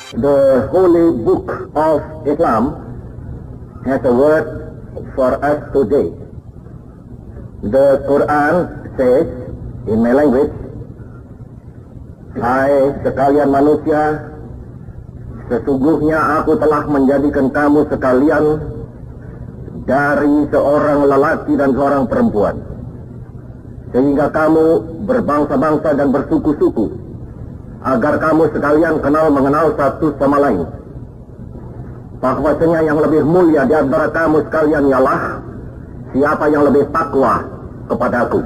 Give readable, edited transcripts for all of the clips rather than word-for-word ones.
The holy book of Islam has a word for us today. The Quran says in my language, "Hai sekalian manusia, sesungguhnya aku telah menjadikan kamu sekalian dari seorang lelaki dan seorang perempuan, sehingga kamu berbangsa-bangsa dan bersuku-suku, agar kamu sekalian mengenal satu sama lain. Bahwasanya yang lebih mulia di antara kamu sekalian ialah siapa yang lebih takwa kepadaku."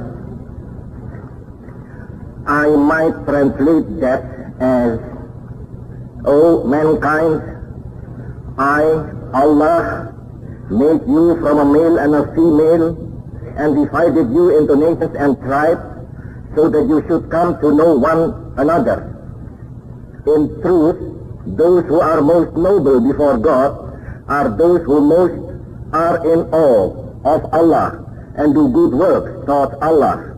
I might translate that as, "O mankind, Allah, made you from a male and a female and divided you into nations and tribes so that you should come to know one another. In truth, those who are most noble before God are those who most are in awe of Allah and do good works toward Allah."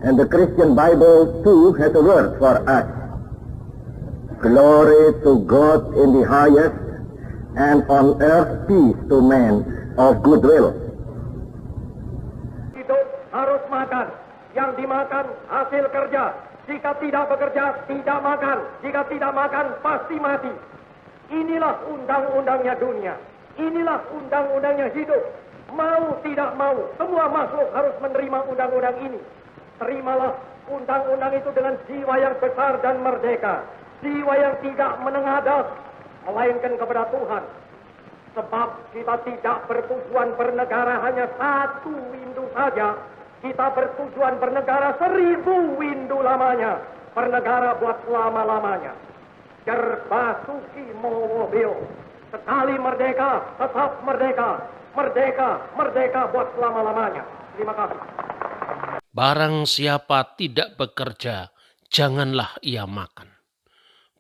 And the Christian Bible too has a word for us. "Glory to God in the highest, and on earth peace to men of good will." Hidup harus makan, yang dimakan hasil kerja. Jika tidak bekerja, tidak makan. Jika tidak makan, pasti mati. Inilah undang-undangnya dunia. Inilah undang-undangnya hidup. Mau tidak mau, semua makhluk harus menerima undang-undang ini. Terimalah undang-undang itu dengan jiwa yang besar dan merdeka. Jiwa yang tidak menengadah, melainkan kepada Tuhan. Sebab kita tidak bertujuan bernegara hanya satu windu saja. Kita bertujuan bernegara 1000 windu lamanya. Bernegara buat selama-lamanya. Jerbasuki mobil. Sekali merdeka, tetap merdeka. Merdeka, merdeka buat selama-lamanya. Terima kasih. Barang siapa tidak bekerja, janganlah ia makan.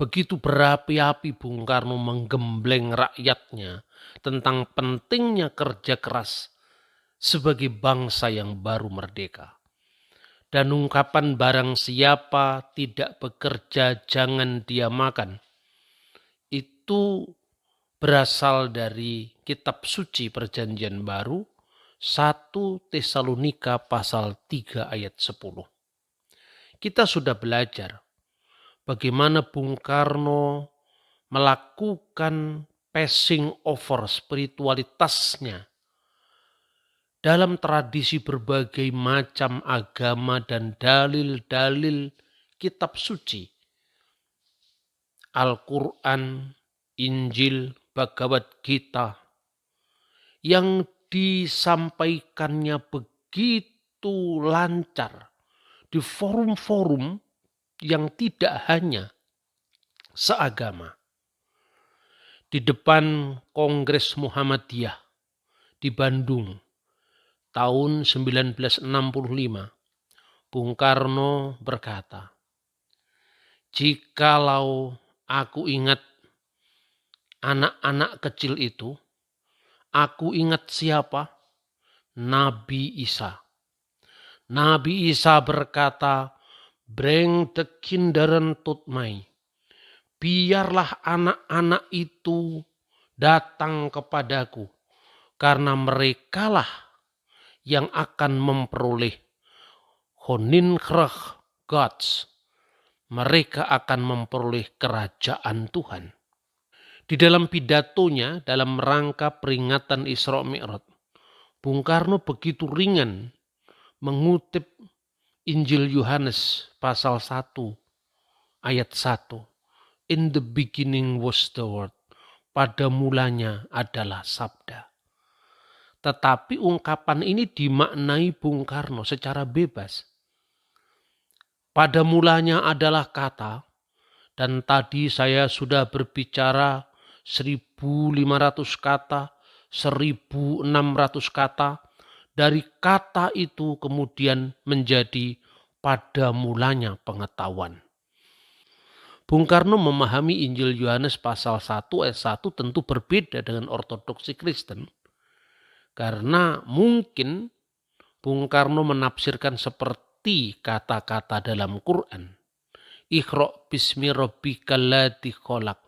Begitu berapi-api Bung Karno menggembleng rakyatnya tentang pentingnya kerja keras sebagai bangsa yang baru merdeka. Dan ungkapan barang siapa tidak bekerja jangan dia makan, itu berasal dari kitab suci Perjanjian Baru 1 Tesalonika pasal 3 ayat 10. Kita sudah belajar bagaimana Bung Karno melakukan passing over spiritualitasnya dalam tradisi berbagai macam agama dan dalil-dalil kitab suci, Al-Quran, Injil, Bhagavad Gita, yang disampaikannya begitu lancar di forum-forum yang tidak hanya seagama. Di depan Kongres Muhammadiyah di Bandung tahun 1965, Bung Karno berkata, "Jikalau aku ingat anak-anak kecil itu, aku ingat siapa? Nabi Isa. Nabi Isa berkata, 'Bring the kinderen tot mij.' Biarlah anak-anak itu datang kepadaku, karena merekalah yang akan memperoleh Koninkrag Gods. Mereka akan memperoleh kerajaan Tuhan." Di dalam pidatonya dalam rangka peringatan Isra Mi'raj, Bung Karno begitu ringan mengutip Injil Yohanes pasal 1 ayat 1. "In the beginning was the word." Pada mulanya adalah sabda. Tetapi ungkapan ini dimaknai Bung Karno secara bebas. Pada mulanya adalah kata, dan tadi saya sudah berbicara 1.500 kata, 1.600 kata. Dari kata itu kemudian menjadi pada mulanya pengetahuan. Bung Karno memahami Injil Yohanes pasal 1 ayat 1 tentu berbeda dengan ortodoksi Kristen. Karena mungkin Bung Karno menafsirkan seperti kata-kata dalam Quran. Iqra' bismi rabbikal ladzi khalaq.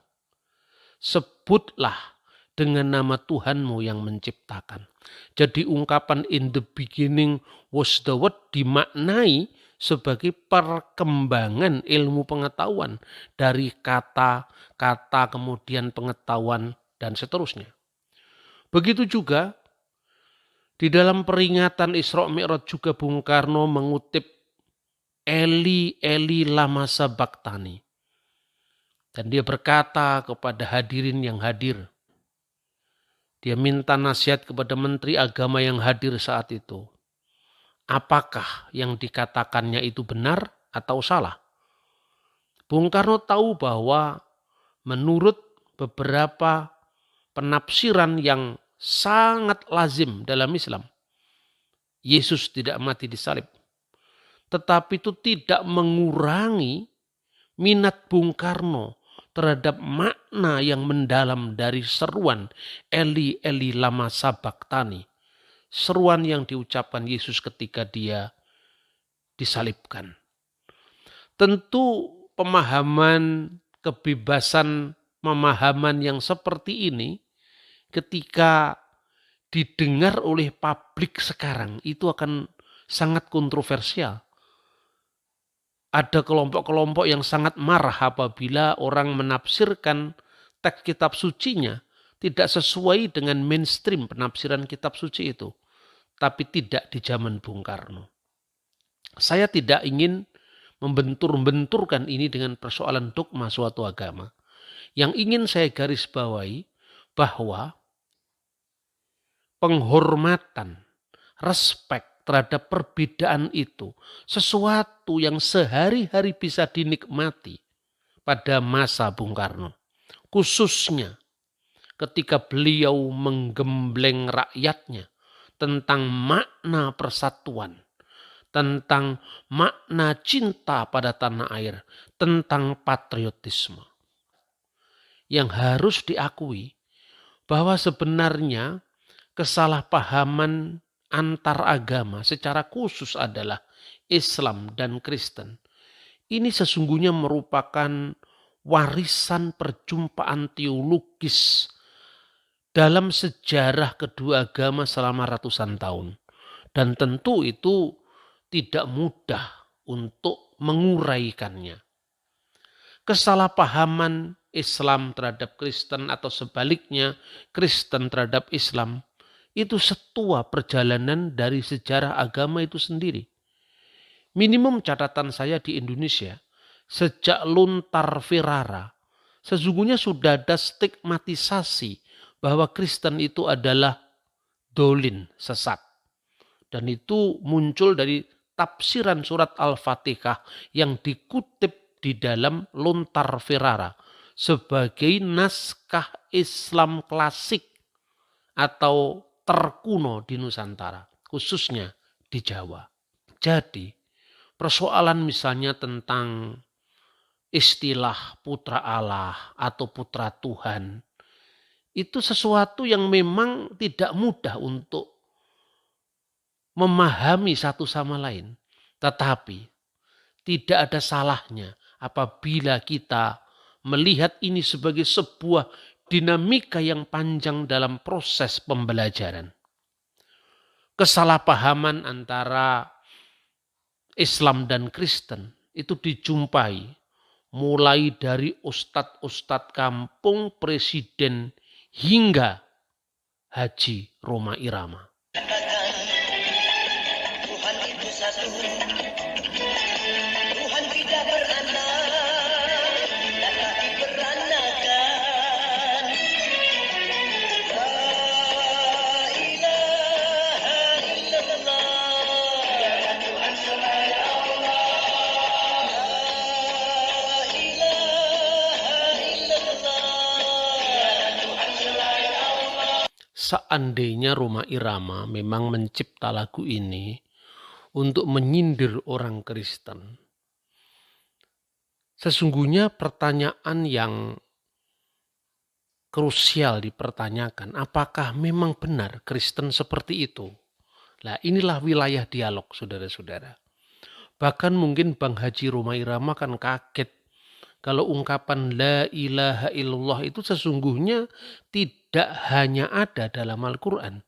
Sebutlah dengan nama Tuhanmu yang menciptakan. Jadi ungkapan in the beginning was the word dimaknai sebagai perkembangan ilmu pengetahuan dari kata-kata kemudian pengetahuan dan seterusnya. Begitu juga di dalam peringatan Isra Mi'raj juga Bung Karno mengutip Eli Eli lama sabaqtani. Dan dia berkata kepada hadirin yang hadir. Dia minta nasihat kepada Menteri Agama yang hadir saat itu. Apakah yang dikatakannya itu benar atau salah? Bung Karno tahu bahwa menurut beberapa penafsiran yang sangat lazim dalam Islam, Yesus tidak mati disalib. Tetapi itu tidak mengurangi minat Bung Karno terhadap makna yang mendalam dari seruan Eli Eli lama sabaqtani. Seruan yang diucapkan Yesus ketika dia disalibkan. Tentu pemahaman kebebasan pemahaman yang seperti ini ketika didengar oleh publik sekarang itu akan sangat kontroversial. Ada kelompok-kelompok yang sangat marah apabila orang menafsirkan teks kitab sucinya tidak sesuai dengan mainstream penafsiran kitab suci itu. Tapi tidak di zaman Bung Karno. Saya tidak ingin membentur-benturkan ini dengan persoalan dogma suatu agama. Yang ingin saya garis bawahi bahwa penghormatan, respek terhadap perbedaan itu sesuatu yang sehari-hari bisa dinikmati pada masa Bung Karno. Khususnya ketika beliau menggembleng rakyatnya tentang makna persatuan, tentang makna cinta pada tanah air, tentang patriotisme. Yang harus diakui bahwa sebenarnya kesalahpahaman antar agama secara khusus adalah Islam dan Kristen. Ini sesungguhnya merupakan warisan perjumpaan teologis dalam sejarah kedua agama selama ratusan tahun. Dan tentu itu tidak mudah untuk menguraikannya. Kesalahpahaman Islam terhadap Kristen atau sebaliknya Kristen terhadap Islam itu setua perjalanan dari sejarah agama itu sendiri. Minimum catatan saya di Indonesia, sejak Luntar Firara, sesungguhnya sudah ada stigmatisasi bahwa Kristen itu adalah dolin, sesat. Dan itu muncul dari tafsiran surat Al-Fatihah yang dikutip di dalam Luntar Firara sebagai naskah Islam klasik atau terkuno di Nusantara, khususnya di Jawa. Jadi, persoalan misalnya tentang istilah putra Allah atau putra Tuhan, itu sesuatu yang memang tidak mudah untuk memahami satu sama lain. Tetapi, tidak ada salahnya apabila kita melihat ini sebagai sebuah dinamika yang panjang dalam proses pembelajaran. Kesalahpahaman antara Islam dan Kristen itu dijumpai mulai dari ustadz-ustadz kampung, presiden, hingga Haji Rhoma Irama. Tuhan itu satu, Tuhan tidak beranak, dan tak diperanakan. La ilaha illallah, Tuhan selain Allah. La ilaha illallah, Tuhan selain Allah. Seandainya Rhoma Irama memang mencipta lagu ini untuk menyindir orang Kristen, sesungguhnya pertanyaan yang krusial dipertanyakan, apakah memang benar Kristen seperti itu? Nah, inilah wilayah dialog, saudara-saudara. Bahkan mungkin Bang Haji Roma Irama kan kaget kalau ungkapan la ilaha illallah itu sesungguhnya tidak hanya ada dalam Al-Quran,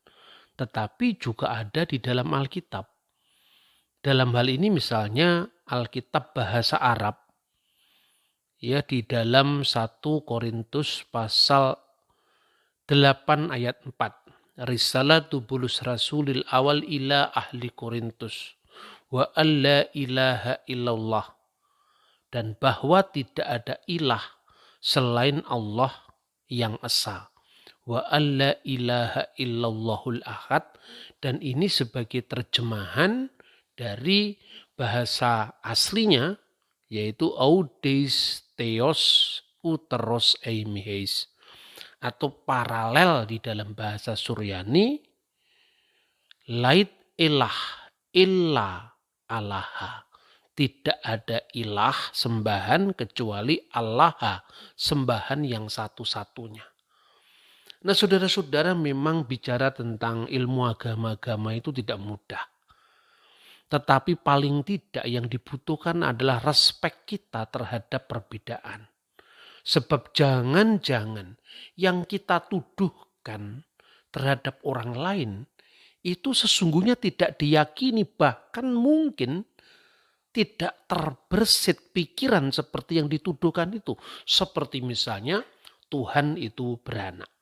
tetapi juga ada di dalam Alkitab. Dalam hal ini misalnya Alkitab bahasa Arab, ya di dalam 1 Korintus pasal 8 ayat 4. Risalatu bulus rasulil awal ila ahli Korintus wa alla ilaha illallah, dan bahwa tidak ada ilah selain Allah yang esa. Wa alla ilaha illallahul ahad, dan ini sebagai terjemahan dari bahasa aslinya yaitu audes theos uteros eimiheis, atau paralel di dalam bahasa Suryani lait ilah illa allaha, tidak ada ilah sembahan kecuali Allah, sembahan yang satu-satunya. Nah saudara-saudara, memang bicara tentang ilmu agama-agama itu tidak mudah. Tetapi paling tidak yang dibutuhkan adalah respek kita terhadap perbedaan. Sebab jangan-jangan yang kita tuduhkan terhadap orang lain itu sesungguhnya tidak diyakini, bahkan mungkin tidak terbersit pikiran seperti yang dituduhkan itu. Seperti misalnya Tuhan itu beranak.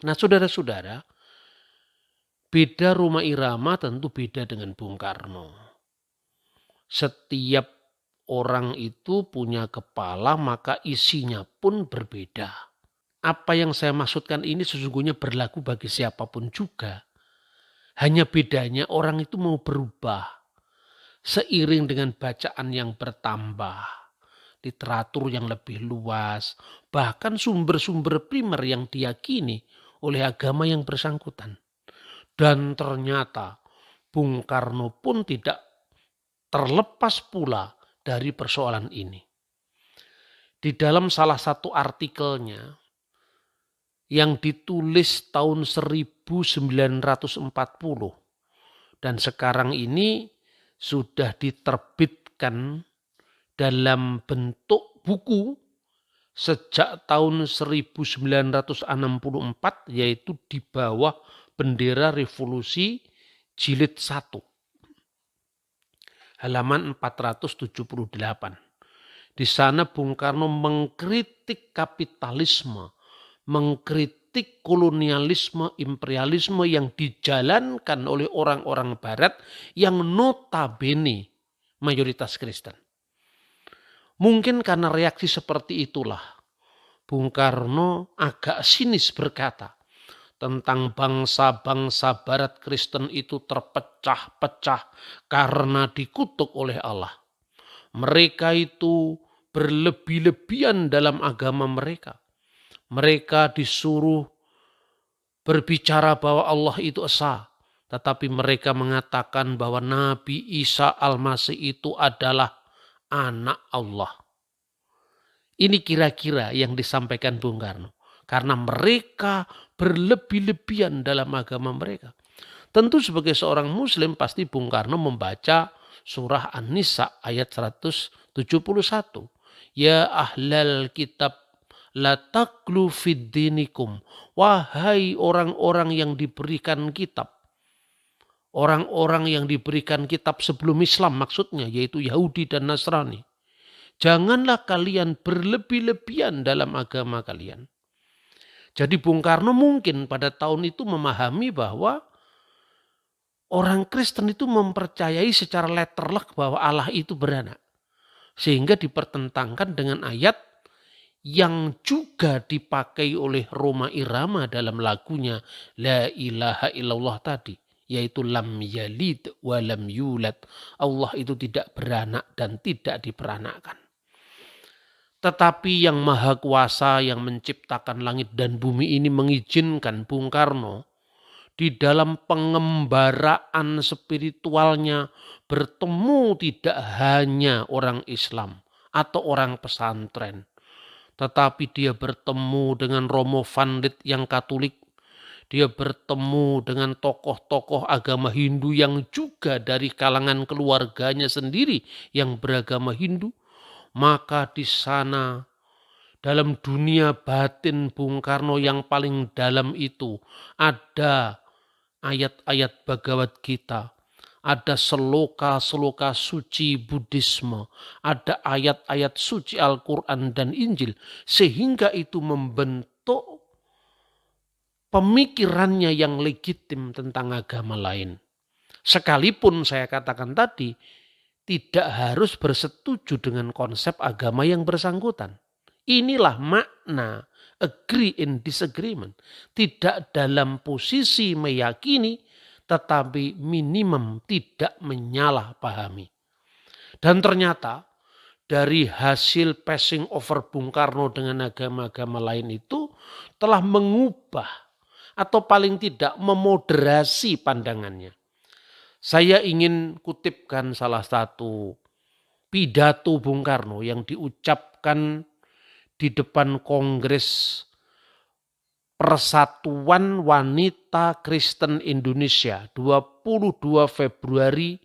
Nah saudara-saudara, beda Roma Irama tentu beda dengan Bung Karno. Setiap orang itu punya kepala, maka isinya pun berbeda. Apa yang saya maksudkan ini sesungguhnya berlaku bagi siapapun juga. Hanya bedanya orang itu mau berubah seiring dengan bacaan yang bertambah, literatur yang lebih luas, bahkan sumber-sumber primer yang diyakini oleh agama yang bersangkutan. Dan ternyata Bung Karno pun tidak terlepas pula dari persoalan ini. Di dalam salah satu artikelnya yang ditulis tahun 1940 dan sekarang ini sudah diterbitkan dalam bentuk buku sejak tahun 1964, yaitu di bawah bendera revolusi jilid 1. Halaman 478. Di sana Bung Karno mengkritik kapitalisme, mengkritik kolonialisme, imperialisme yang dijalankan oleh orang-orang barat yang notabene mayoritas Kristen. Mungkin karena reaksi seperti itulah Bung Karno agak sinis berkata tentang bangsa-bangsa barat Kristen itu terpecah-pecah karena dikutuk oleh Allah. Mereka itu berlebih-lebihan dalam agama mereka. Mereka disuruh berbicara bahwa Allah itu esa, tetapi mereka mengatakan bahwa Nabi Isa Al-Masih itu adalah anak Allah. Ini kira-kira yang disampaikan Bung Karno. Karena mereka berlebih-lebihan dalam agama mereka. Tentu sebagai seorang muslim pasti Bung Karno membaca surah An-Nisa ayat 171. Ya ahlal kitab la taqlu fid dinikum. Wahai orang-orang yang diberikan kitab. Orang-orang yang diberikan kitab sebelum Islam maksudnya, yaitu Yahudi dan Nasrani. Janganlah kalian berlebih-lebihan dalam agama kalian. Jadi Bung Karno mungkin pada tahun itu memahami bahwa orang Kristen itu mempercayai secara letterlek bahwa Allah itu beranak. Sehingga dipertentangkan dengan ayat yang juga dipakai oleh Roma Irama dalam lagunya La ilaha illallah tadi. Yaitu lam yalid wa lam yulad. Allah itu tidak beranak dan tidak diperanakkan. Tetapi yang maha kuasa yang menciptakan langit dan bumi ini mengizinkan Bung Karno di dalam pengembaraan spiritualnya bertemu tidak hanya orang Islam atau orang pesantren. Tetapi dia bertemu dengan Romo Van Lith yang Katolik. Dia bertemu dengan tokoh-tokoh agama Hindu yang juga dari kalangan keluarganya sendiri yang beragama Hindu. Maka di sana dalam dunia batin Bung Karno yang paling dalam itu ada ayat-ayat Bhagavad Gita, ada seloka-seloka suci Buddhisme, ada ayat-ayat suci Al-Quran dan Injil, sehingga itu membentuk pemikirannya yang legitim tentang agama lain. Sekalipun saya katakan tadi, tidak harus bersetuju dengan konsep agama yang bersangkutan. Inilah makna agree in disagreement. Tidak dalam posisi meyakini, tetapi minimum tidak menyalahpahami. Dan ternyata dari hasil passing over Bung Karno dengan agama-agama lain itu telah mengubah atau paling tidak memoderasi pandangannya. Saya ingin kutipkan salah satu pidato Bung Karno yang diucapkan di depan Kongres Persatuan Wanita Kristen Indonesia 22 Februari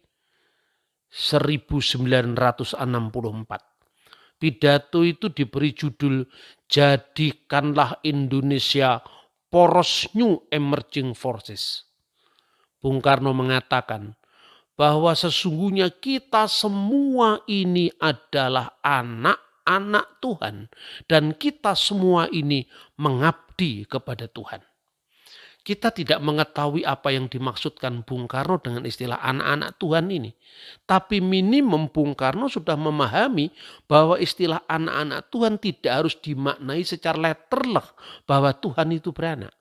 1964. Pidato itu diberi judul Jadikanlah Indonesia Poros New Emerging Forces. Bung Karno mengatakan bahwa sesungguhnya kita semua ini adalah anak-anak Tuhan dan kita semua ini mengabdi kepada Tuhan. Kita tidak mengetahui apa yang dimaksudkan Bung Karno dengan istilah anak-anak Tuhan ini. Tapi minimum Bung Karno sudah memahami bahwa istilah anak-anak Tuhan tidak harus dimaknai secara letterlek bahwa Tuhan itu beranak.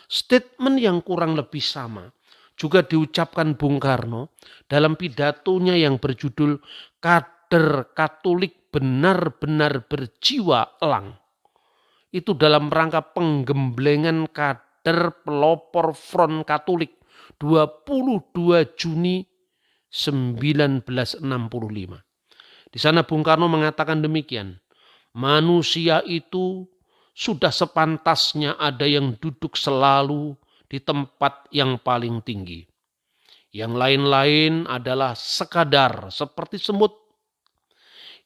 Statement yang kurang lebih sama juga diucapkan Bung Karno dalam pidatonya yang berjudul Kader Katolik Benar-benar Berjiwa Elang. Itu dalam rangka penggemblengan kader pelopor Front Katolik 22 Juni 1965. Di sana Bung Karno mengatakan demikian, manusia itu sudah sepantasnya ada yang duduk selalu di tempat yang paling tinggi. Yang lain-lain adalah sekadar seperti semut.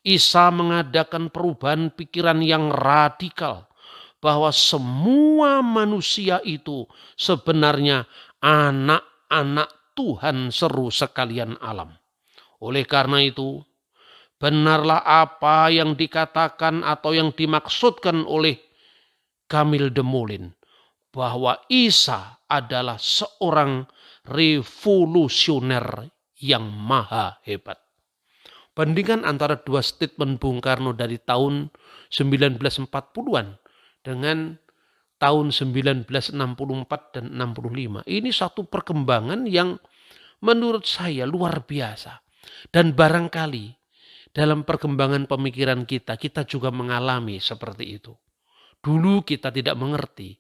Isa mengadakan perubahan pikiran yang radikal bahwa semua manusia itu sebenarnya anak-anak Tuhan seru sekalian alam. Oleh karena itu, benarlah apa yang dikatakan atau yang dimaksudkan oleh Camille Desmoulins, bahwa Isa adalah seorang revolusioner yang maha hebat. Bandingkan antara dua statement Bung Karno dari tahun 1940-an dengan tahun 1964 dan 65. Ini satu perkembangan yang menurut saya luar biasa. Dan barangkali dalam perkembangan pemikiran kita juga mengalami seperti itu. Dulu kita tidak mengerti.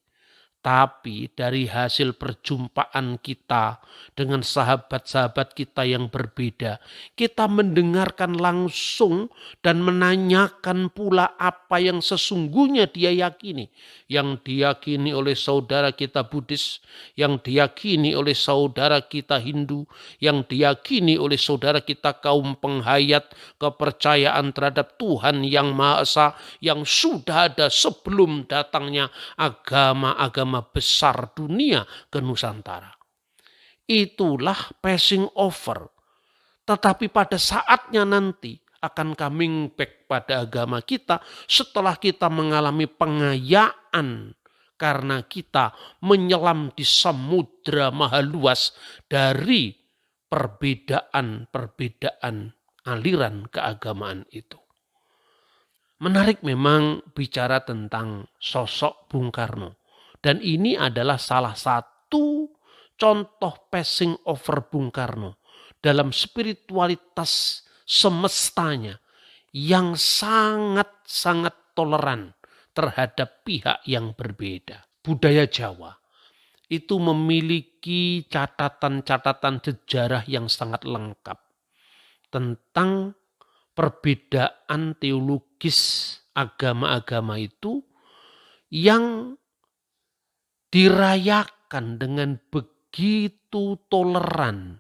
Tapi dari hasil perjumpaan kita dengan sahabat-sahabat kita yang berbeda, kita mendengarkan langsung dan menanyakan pula apa yang sesungguhnya dia yakini. Yang diyakini oleh saudara kita Buddhis, yang diyakini oleh saudara kita Hindu, yang diyakini oleh saudara kita kaum penghayat kepercayaan terhadap Tuhan yang Maha Esa, yang sudah ada sebelum datangnya agama-agama besar dunia ke Nusantara. Itulah passing over. Tetapi pada saatnya nanti akan coming back pada agama kita setelah kita mengalami pengayaan karena kita menyelam di samudra maha luas dari perbedaan-perbedaan aliran keagamaan itu. Menarik memang bicara tentang sosok Bung Karno. Dan ini adalah salah satu contoh passing over Bung Karno dalam spiritualitas semestanya yang sangat-sangat toleran terhadap pihak yang berbeda. Budaya Jawa itu memiliki catatan-catatan sejarah yang sangat lengkap tentang perbedaan teologis agama-agama itu yang dirayakan dirayakan dengan begitu toleran,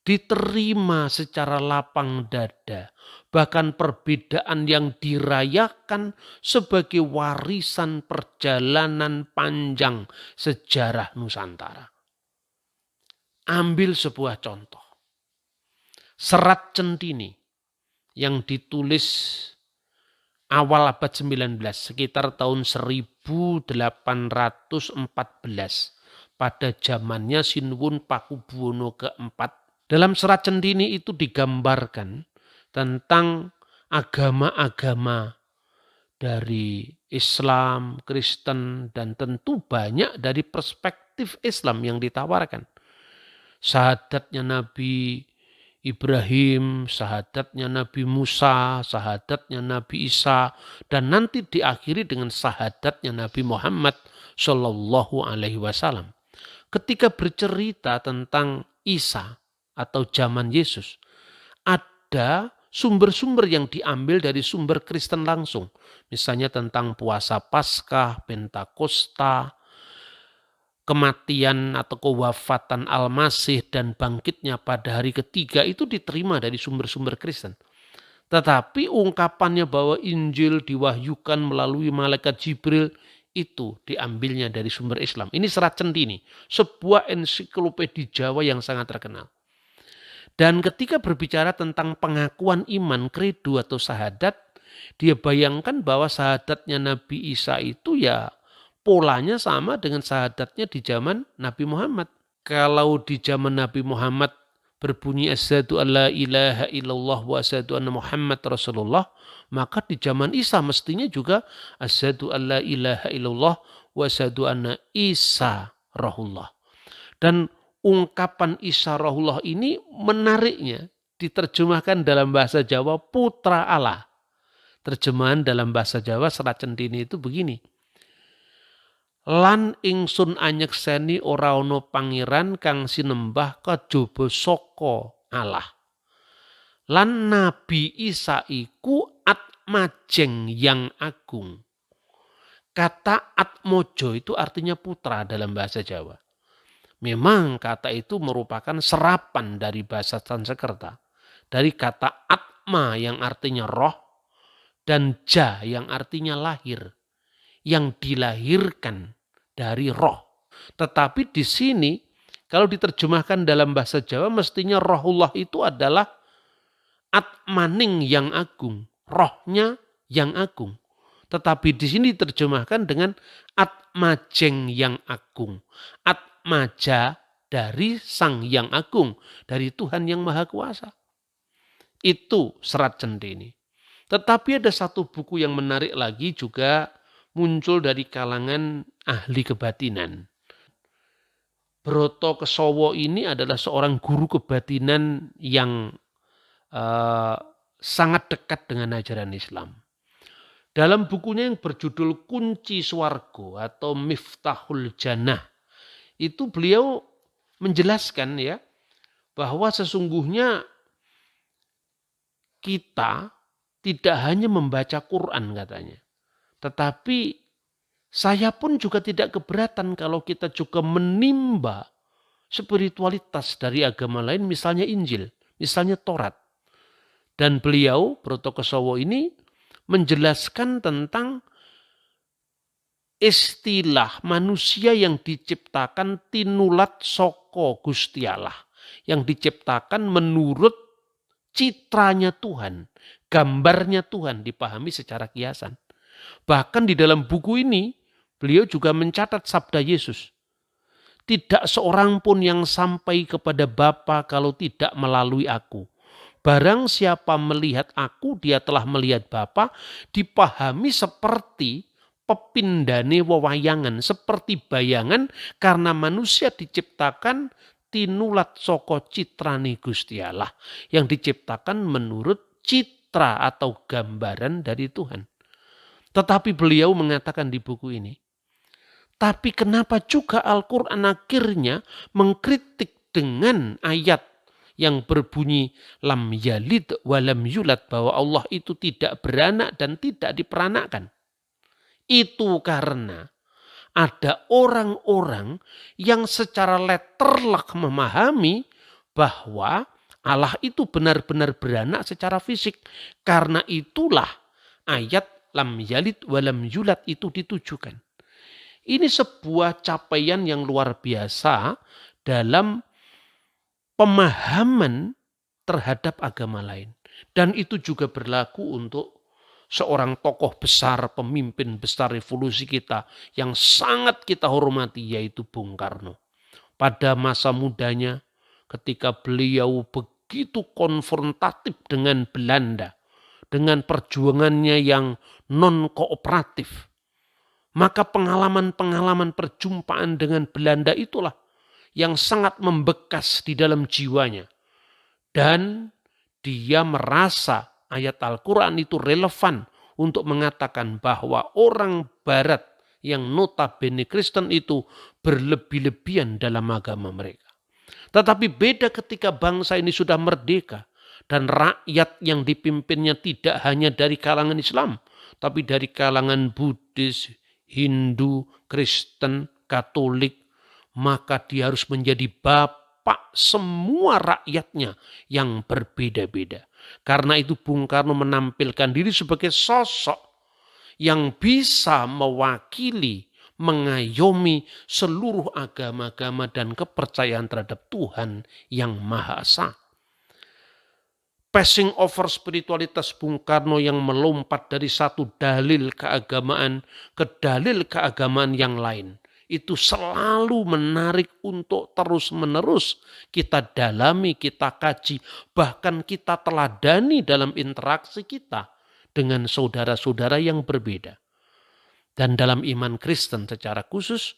diterima secara lapang dada, bahkan perbedaan yang dirayakan sebagai warisan perjalanan panjang sejarah Nusantara. Ambil sebuah contoh. Serat Centini yang ditulis awal abad 19, sekitar tahun 1814, pada zamannya Sinuwun Pakubuwono keempat. Dalam Serat Centini itu digambarkan tentang agama-agama dari Islam, Kristen, dan tentu banyak dari perspektif Islam yang ditawarkan. Syahadatnya Nabi Ibrahim, syahadatnya Nabi Musa, syahadatnya Nabi Isa, dan nanti diakhiri dengan syahadatnya Nabi Muhammad Shallallahu Alaihi Wasallam. Ketika bercerita tentang Isa atau zaman Yesus, ada sumber-sumber yang diambil dari sumber Kristen langsung. Misalnya tentang puasa Paskah, Pentakosta, kematian atau kewafatan Al-Masih dan bangkitnya pada hari ketiga itu diterima dari sumber-sumber Kristen. Tetapi ungkapannya bahwa Injil diwahyukan melalui malaikat Jibril itu diambilnya dari sumber Islam. Ini Serat Centini, sebuah ensiklopedia Jawa yang sangat terkenal. Dan ketika berbicara tentang pengakuan iman, kredo atau syahadat, dia bayangkan bahwa syahadatnya Nabi Isa itu ya polanya sama dengan syahadatnya di zaman Nabi Muhammad. Kalau di zaman Nabi Muhammad berbunyi asyhadu alla ilaha illallah wa asyhadu anna Muhammad Rasulullah, maka di zaman Isa mestinya juga asyhadu alla ilaha illallah wa asyhadu anna Isa Rahullah. Dan ungkapan Isa Rahullah ini menariknya diterjemahkan dalam bahasa Jawa putra Allah. Terjemahan dalam bahasa Jawa Serat Centini itu begini. Lan ingsun anyekseni ora ana pangeran kang sinembah kajaba saka Allah. Lan Nabi Isa iku atmajeng yang agung. Kata atmojo itu artinya putra dalam bahasa Jawa. Memang kata itu merupakan serapan dari bahasa Sanskerta. Dari kata atma yang artinya roh dan ja yang artinya lahir. Yang dilahirkan dari roh. Tetapi di sini kalau diterjemahkan dalam bahasa Jawa mestinya rohullah itu adalah atmaning yang agung. Rohnya yang agung. Tetapi di sini diterjemahkan dengan atmajeng yang agung. Atmaja dari sang yang agung. Dari Tuhan yang Maha Kuasa. Itu Serat Centini. Tetapi ada satu buku yang menarik lagi juga muncul dari kalangan ahli kebatinan. Broto Kesowo ini adalah seorang guru kebatinan yang sangat dekat dengan ajaran Islam. Dalam bukunya yang berjudul Kunci Swargo atau Miftahul Jannah, itu beliau menjelaskan ya bahwa sesungguhnya kita tidak hanya membaca Quran katanya. Tetapi saya pun juga tidak keberatan kalau kita juga menimba spiritualitas dari agama lain, misalnya Injil, misalnya Taurat. Dan beliau, Broto Kesowo ini, menjelaskan tentang istilah manusia yang diciptakan tinulat saka Gusti Allah. Yang diciptakan menurut citranya Tuhan, gambarnya Tuhan dipahami secara kiasan. Bahkan di dalam buku ini, beliau juga mencatat sabda Yesus. Tidak seorang pun yang sampai kepada Bapa kalau tidak melalui aku. Barang siapa melihat aku, dia telah melihat Bapa, dipahami seperti pepindane wewayangan, seperti bayangan karena manusia diciptakan tinulat saka citrane Gusti Allah. Yang diciptakan menurut citra atau gambaran dari Tuhan. Tetapi beliau mengatakan di buku ini, tapi kenapa juga Al-Quran akhirnya mengkritik dengan ayat yang berbunyi lam yalid walam yulad, bahwa Allah itu tidak beranak dan tidak diperanakkan. Itu karena ada orang-orang yang secara letterlek memahami bahwa Allah itu benar-benar beranak secara fisik. Karena itulah ayat lam yalid walam yulad itu ditujukan. Ini sebuah capaian yang luar biasa dalam pemahaman terhadap agama lain. Dan itu juga berlaku untuk seorang tokoh besar, pemimpin besar revolusi kita yang sangat kita hormati, yaitu Bung Karno. Pada masa mudanya ketika beliau begitu konfrontatif dengan Belanda, dengan perjuangannya yang non-kooperatif, maka pengalaman-pengalaman perjumpaan dengan Belanda itulah yang sangat membekas di dalam jiwanya. Dan dia merasa ayat Al-Quran itu relevan untuk mengatakan bahwa orang Barat yang notabene Kristen itu berlebih-lebihan dalam agama mereka. Tetapi beda ketika bangsa ini sudah merdeka dan rakyat yang dipimpinnya tidak hanya dari kalangan Islam, tapi dari kalangan Buddhis, Hindu, Kristen, Katolik, maka dia harus menjadi bapak semua rakyatnya yang berbeda-beda. Karena itu Bung Karno menampilkan diri sebagai sosok yang bisa mewakili, mengayomi seluruh agama-agama dan kepercayaan terhadap Tuhan yang Maha Esa. Passing over spiritualitas Bung Karno yang melompat dari satu dalil keagamaan ke dalil keagamaan yang lain, itu selalu menarik untuk terus-menerus kita dalami, kita kaji, bahkan kita teladani dalam interaksi kita dengan saudara-saudara yang berbeda. Dan dalam iman Kristen secara khusus,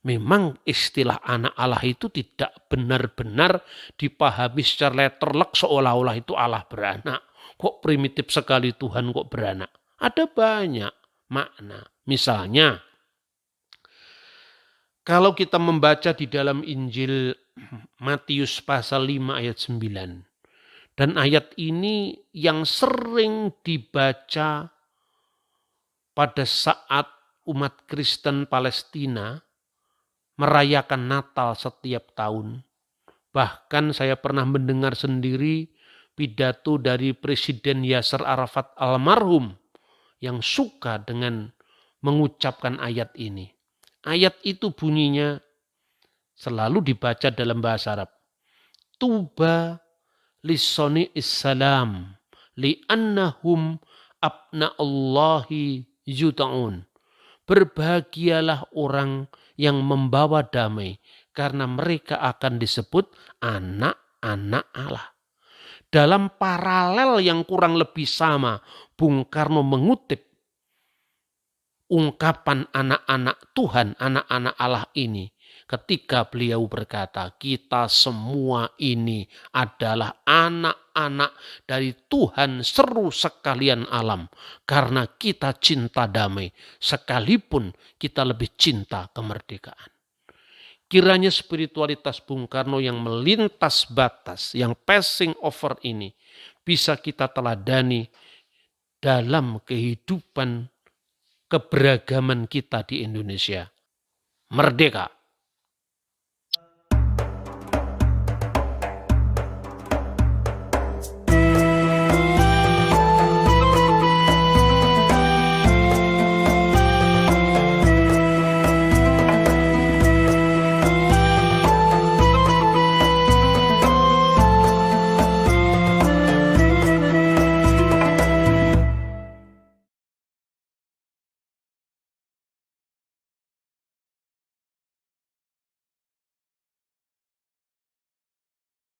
memang istilah anak Allah itu tidak benar-benar dipahami secara letterlek seolah-olah itu Allah beranak. Kok primitif sekali Tuhan kok beranak? Ada banyak makna. Misalnya, kalau kita membaca di dalam Injil Matius pasal 5 ayat 9. Dan ayat ini yang sering dibaca pada saat umat Kristen Palestina merayakan Natal setiap tahun. Bahkan saya pernah mendengar sendiri pidato dari Presiden Yasser Arafat almarhum yang suka dengan mengucapkan ayat ini. Ayat itu bunyinya selalu dibaca dalam bahasa Arab. Tuba lisoni issalam li'annahum abna'allahi yuta'un. Berbahagialah orang yang membawa damai karena mereka akan disebut anak-anak Allah. Dalam paralel yang kurang lebih sama, Bung Karno mengutip ungkapan anak-anak Tuhan, anak-anak Allah ini ketika beliau berkata, kita semua ini adalah anak-anak dari Tuhan seru sekalian alam. Karena kita cinta damai, sekalipun kita lebih cinta kemerdekaan. Kiranya spiritualitas Bung Karno yang melintas batas, yang passing over ini, bisa kita teladani dalam kehidupan keberagaman kita di Indonesia. Merdeka!